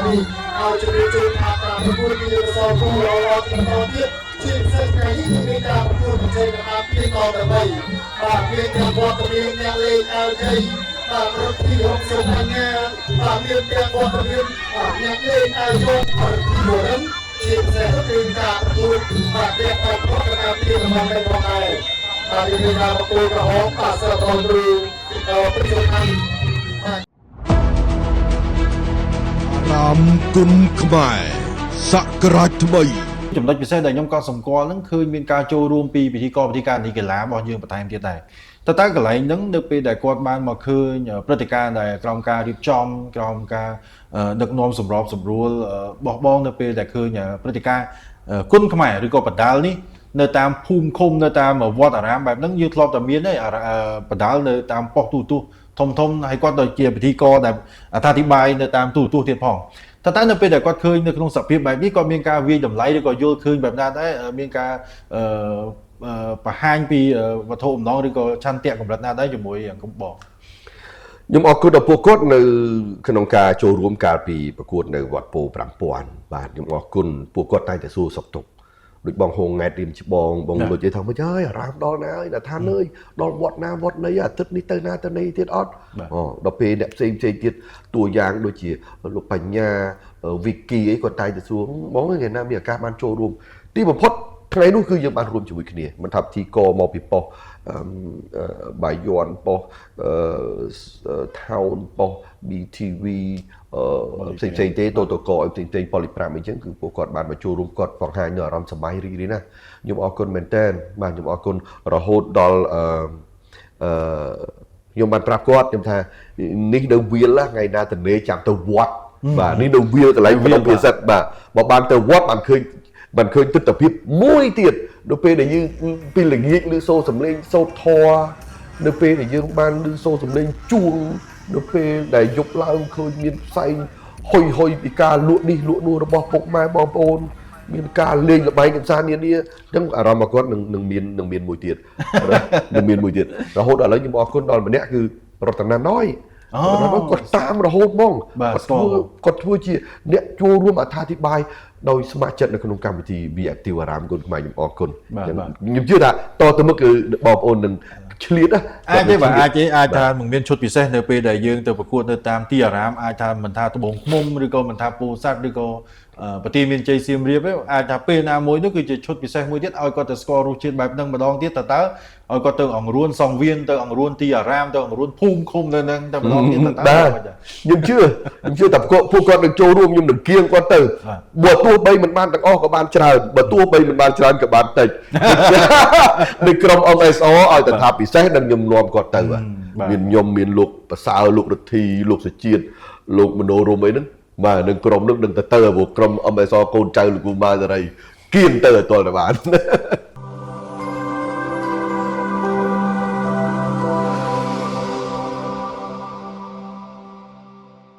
នេះឲ្យជំរាបជូនថាការប្រកួតនេះសរគូល្អៗបន្តទៀតជាពិសេសថ្ងៃនេះគឺមានការប្រកួតប្រជែងតាមពីតទៅ3បាទមានទាំងវត្តមានអ្នកលេង LJ បាទរត់ទី60អញ្ញាបាទមានទាំងវត្តមានអ្នកលេង LJ បាទទី1ជាពិសេសគឺការប្រកួតបាទពាក់ព័ន្ធกับការពីរបស់នៅផងដែរបាទមានការប្រកួតក្រហមបាទសិស្សបងគ្រូប្រជុំខាងរាមគុណខ្មែរសករាជថ្មីចំណុចពិសេសដែលខ្ញុំក៏សម្គាល់ហ្នឹងគឺមានការចូលរួមពីពិធីករពិធីការនីកីឡារបស់យើងបន្ថែមទៀតដែរតើកន្លែងហ្នឹងនៅពេលដែលគាត់បានមកឃើញព្រឹត្តិការណ៍ដែលក្រោមការរៀបចំក្រោមការដឹកនាំសម្របសម្រួលបោះបង់នៅពេលដែលឃើញព្រឹត្តិការណ៍គុណខ្មែរឬក៏បណ្ដាលនេះនៅតាមភូមិឃុំនៅតាមវត្តអារាមបែបហ្នឹងយើងធ្លាប់តែមានហើយបណ្ដាលនៅតាមប៉ុស្តិ៍ទូរទស្សន៍ធំហើយគាត់ទៅជាពិធីករដែលអត្ថាធិប្បាយនៅតាមទូរទស្សន៍ទៀតផងតែនៅពេលដែលគាត់ឃើញនៅក្នុងសភាពបែបនេះគាត់មានការវាយតម្លៃឬក៏យល់ឃើញបែបណាដែរមានការបង្ហាញពីវត្ថុអំណងឬក៏ឆន្ទៈកម្រិតណាដែរជាមួយកំបងខ្ញុំអរគុណដល់ពួកគាត់នៅក្នុងការចូលរួមកាលពីប្រកួតនៅវត្តពោ5000បាទខ្ញុំអរគុណពួកគាត់តែសួរសុខទុក្ខដូចបងហងង៉ែតរៀមច្បងបងលុចនិយាយថាមិនអើយអារាមដល់ណាហើយដល់ថាអើយដល់វត្តណាវត្តណីអាទិត្យនេះទៅណាទៅនេះទៀតអត់ដល់ពេលអ្នកផ្សេងទៀតតួយ៉ាងដូចជាលោកបញ្ញាវិគីអីគាត់តែសួរបងថ្ងៃណាមានឱកាសបានចូលរួមទីបំផុតថ្ងៃនោះគឺយើងបានរួមជាមួយគ្នាមិនថាទីកមកពីប៉ុស្តិ៍បាយ័នប៉ុស្តិ៍ថោនប៉ុស្តិ៍ BTV ផ្សេងទេតតកឲ្យផ្សេងប៉ូលី5អីចឹងគឺពួកគាត់បានមកចូលរួមគាត់បង្ហាញនៅអារម្មណ៍សប្បាយរីករាយណាស់ខ្ញុំអរគុណមែនតើបាទខ្ញុំអរគុណរហូតដល់ខ្ញុំបានប្រាប់គាត់ខ្ញុំថានេះនៅវាលថ្ងៃណាតនេចាំទៅវត្តបាទនេះនៅវាលកន្លែងវិទ្យាសាស្ត្របាទបើបានទៅវត្តបានឃើញទស្សនវិជ្ជាមួយទៀតនៅពេលដែលយើងពីល្ងាចឬសូរសំឡេងសូត្រធម៌នៅពេលដែលយើងបានឮសូរសំឡេងជួងនៅពេលដែលយប់ឡើងឃើញមានផ្សែងហុយពីការលក់នេះលក់នោះរបស់ពុកម៉ែបងប្អូនមានការលេងល្បែងកម្សាន្តនានាអញ្ចឹងអារម្មណ៍របស់គាត់នឹងមានមួយទៀតនឹងមានមួយទៀតរហូតដល់ឥឡូវខ្ញុំអរគុណដល់ម្នាក់គឺរតនាណយគាត់តាមរហូតហ្មងគាត់ធ្វើជាអ្នកចូលរួមអត្ថាធិប្បាយដោយស្ម័គ្រចិត្តនៅក្នុងកម្មវិធី Be Active អារាមគុណខ្មែរខ្ញុំអរគុណខ្ញុំជឿថាតទៅមុខគឺបងប្អូននឹងឆ្លៀតអាចទេបាទអាចថាមិនមានឈុតពិសេសនៅពេលដែលយើងទៅប្រកួតនៅតាមទីអារាមអាចថាមិនថាត្បូងឃ្មុំឬក៏មិនថាពោធិ៍សាត់ឬក៏ប្រទីមានជ័យសៀមរាបអាចថាពេលណាមួយនោះគឺជាឈុតពិសេសមួយទៀតឲ្យគាត់ទៅស្គាល់រសជាតិបែបហ្នឹងម្ដងទៀតតើឲ្យគាត់ទៅអង្រួនសង្វៀនទៅអង្រួនទីអារាមទៅអង្រួនភូមិឃុំនៅហ្នឹងតែម្ដងទៀតតើខ្ញុំជឿតែពួកគាត់នឹងចូលរួមខ្ញុំនឹងគៀងគាត់ទៅបើទោះបីមិនបានទាំងអស់ក៏បានច្រើនបើទោះបីមិនបានច្រើនក៏បានតិចនៅក្រុម MSO ឲ្យតែថាពិសេសនឹងខ្ញុំនាំគាត់ទៅមានខ្ញុំមានលោកប្រសើរលោករិទ្ធីលោកសុជាតិលោកមនោរមអីហ្នឹងបាទនឹងក្រុមនឹងទៅព្រោះក្រុម MSO កូនចៅលោកគូម៉ាសេរីគៀងទៅឲ្យទាល់តែបាន